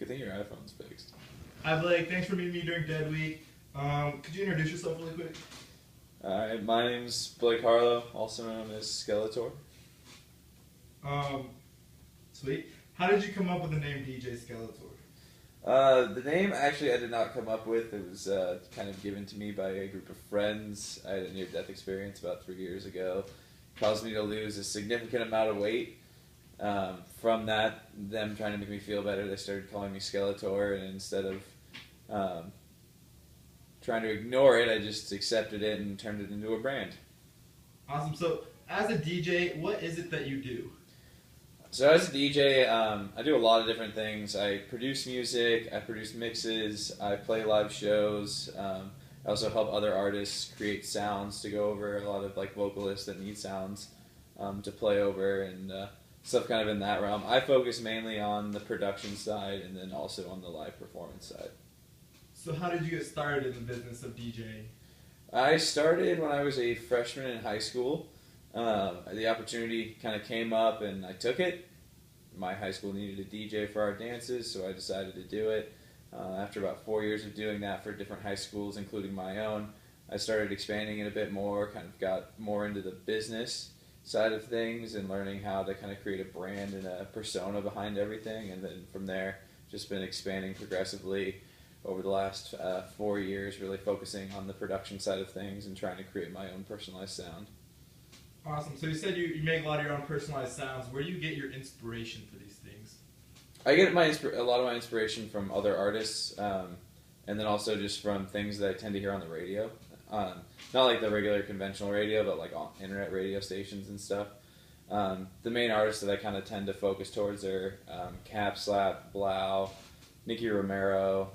Good thing your iPhone's fixed. Hi Blake, thanks for meeting me during Dead Week. Could you introduce yourself really quick? Alright, my name's Blake Harlow, also known as Skeletor. Sweet. How did you come up with the name DJ Skeletor? The name actually I did not come up with. It was kind of given to me by a group of friends. I had a near-death experience about 3 years ago. It caused me to lose a significant amount of weight. From that, them trying to make me feel better, they started calling me Skeletor, and instead of trying to ignore it, I just accepted it and turned it into a brand. Awesome. So, as a DJ, what is it that you do? So as a DJ, I do a lot of different things. I produce music, I produce mixes, I play live shows. I also help other artists create sounds to go over, a lot of like vocalists that need sounds to play over, and stuff kind of in that realm. I focus mainly on the production side and then also on the live performance side. So how did you get started in the business of DJing? I started when I was a freshman in high school. The opportunity kind of came up and I took it. My high school needed a DJ for our dances, so I decided to do it. After about 4 years of doing that for different high schools, including my own, I started expanding it a bit more, kind of got more into the business side of things and learning how to kind of create a brand and a persona behind everything. And then from there, just been expanding progressively over the last 4 years, really focusing on the production side of things and trying to create my own personalized sound. Awesome. So you said you make a lot of your own personalized sounds. Where do you get your inspiration for these things? I get a lot of my inspiration from other artists, and then also just from things that I tend to hear on the radio. Not like the regular conventional radio, but like on internet radio stations and stuff. The main artists that I kind of tend to focus towards are Cap Slap, Blau, Nicky Romero,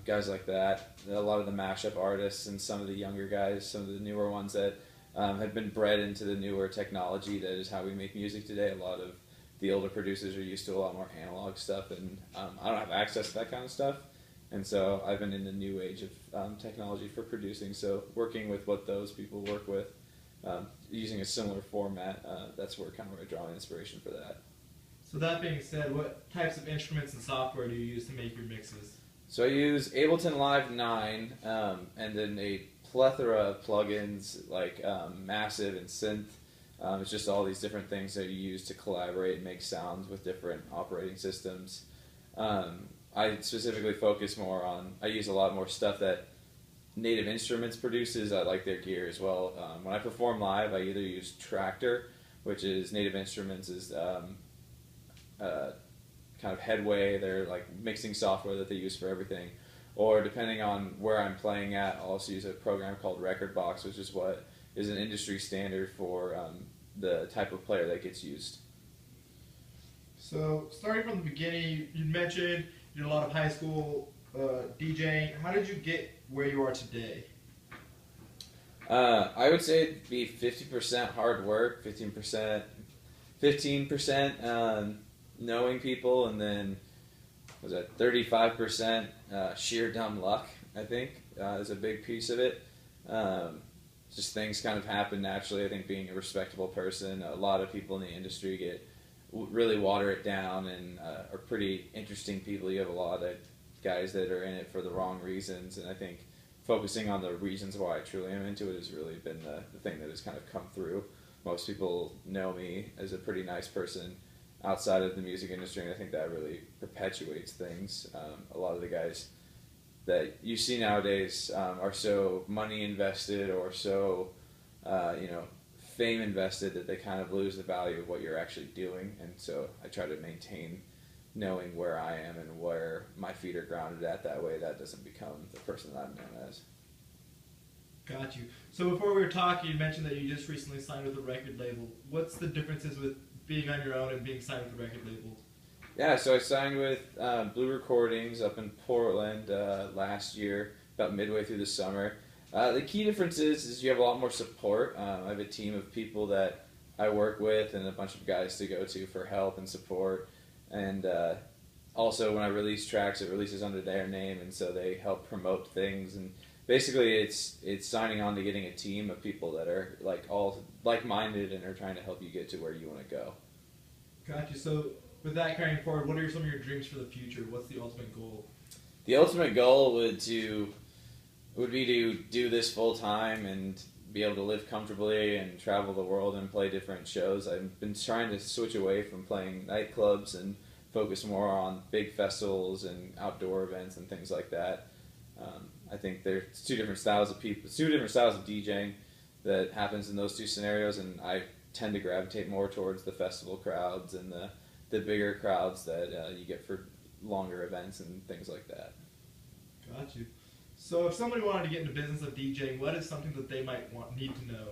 guys like that. A lot of the mashup artists and some of the younger guys, some of the newer ones that have been bred into the newer technology that is how we make music today. A lot of the older producers are used to a lot more analog stuff, and I don't have access to that kind of stuff. And so I've been in the new age of technology for producing, so working with what those people work with, using a similar format, that's where kind of where I draw inspiration for that. So that being said, what types of instruments and software do you use to make your mixes? So I use Ableton Live 9, and then a plethora of plugins like Massive and Synth. It's just all these different things that you use to collaborate and make sounds with different operating systems. I specifically focus more on, I use a lot more stuff that Native Instruments produces. I like their gear as well. When I perform live, I either use Tractor, which is Native Instruments' kind of headway, their like mixing software that they use for everything. Or depending on where I'm playing at, I'll also use a program called Rekordbox, which is what is an industry standard for the type of player that gets used. So starting from the beginning, you mentioned you did a lot of high school DJing. How did you get where you are today? I would say it'd be 50% hard work, 15% knowing people, and then was that 35% sheer dumb luck, I think, is a big piece of it. Just things kind of happen naturally. I think being a respectable person, a lot of people in the industry really water it down and are pretty interesting people. You have a lot of guys that are in it for the wrong reasons, and I think focusing on the reasons why I truly am into it has really been the thing that has kind of come through. Most people know me as a pretty nice person outside of the music industry, and I think that really perpetuates things. A lot of the guys that you see nowadays are so money invested or so fame invested that they kind of lose the value of what you're actually doing. And so I try to maintain knowing where I am and where my feet are grounded at. That way that doesn't become the person that I'm known as. Got you. So before we were talking, you mentioned that you just recently signed with a record label. What's the differences with being on your own and being signed with a record label? Yeah, so I signed with Blue Recordings up in Portland last year, about midway through the summer. The key difference is you have a lot more support. I have a team of people that I work with and a bunch of guys to go to for help and support. And also when I release tracks, it releases under their name, and so they help promote things. And basically it's signing on to getting a team of people that are all like-minded and are trying to help you get to where you want to go. Got you. So with that carrying forward, what are some of your dreams for the future? What's the ultimate goal? The ultimate goal would be to do this full time and be able to live comfortably and travel the world and play different shows. I've been trying to switch away from playing nightclubs and focus more on big festivals and outdoor events and things like that. I think there's two different styles of DJing that happens in those two scenarios, and I tend to gravitate more towards the festival crowds and the bigger crowds that you get for longer events and things like that. Got you. So if somebody wanted to get into business of DJing, what is something that they might need to know?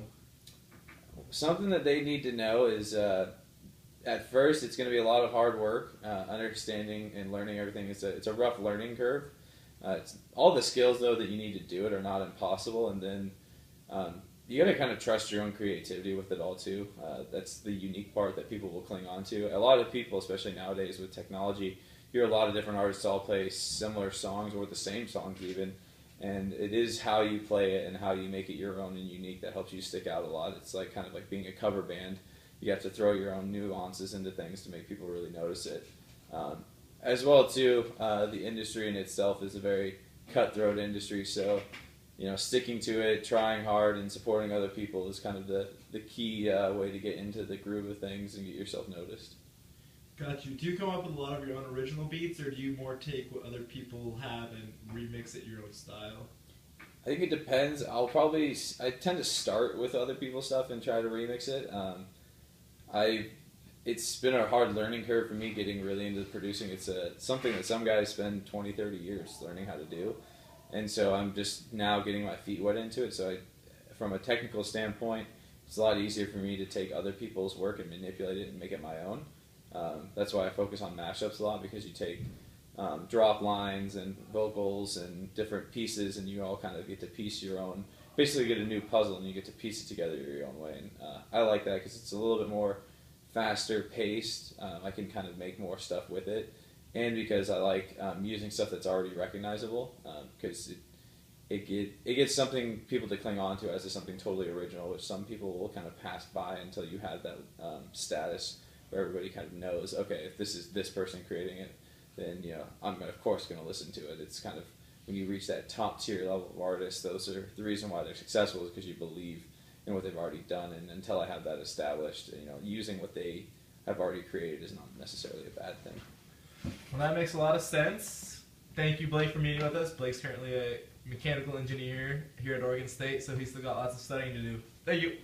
Something that they need to know is, at first, it's going to be a lot of hard work, understanding and learning everything. It's a rough learning curve. It's all the skills, though, that you need to do it are not impossible, and then you got to kind of trust your own creativity with it all, too. That's the unique part that people will cling on to. A lot of people, especially nowadays with technology, hear a lot of different artists all play similar songs or the same songs even, and it is how you play it and how you make it your own and unique that helps you stick out a lot. It's like kind of like being a cover band. You have to throw your own nuances into things to make people really notice it. As well, too, the industry in itself is a very cutthroat industry, so sticking to it, trying hard, and supporting other people is kind of the key way to get into the groove of things and get yourself noticed. Got you. Do you come up with a lot of your own original beats, or do you more take what other people have and remix it your own style? I think it depends. I tend to start with other people's stuff and try to remix it. It's been a hard learning curve for me getting really into producing. It's something that some guys spend 20, 30 years learning how to do. And so I'm just now getting my feet wet into it. So from a technical standpoint, it's a lot easier for me to take other people's work and manipulate it and make it my own. That's why I focus on mashups a lot, because you take drop lines and vocals and different pieces, and you all kind of get to piece your own, basically get a new puzzle, and you get to piece it together your own way. And I like that because it's a little bit more faster paced. I can kind of make more stuff with it, and because I like using stuff that's already recognizable, because it gets something people to cling on to as something totally original, which some people will kind of pass by until you have that status where everybody kind of knows, okay, if this is this person creating it, then I'm of course going to listen to it. It's kind of when you reach that top tier level of artists, those are the reason why they're successful, is because you believe in what they've already done. And until I have that established, using what they have already created is not necessarily a bad thing. Well, that makes a lot of sense. Thank you, Blake, for meeting with us. Blake's currently a mechanical engineer here at Oregon State, so he's still got lots of studying to do. Thank you.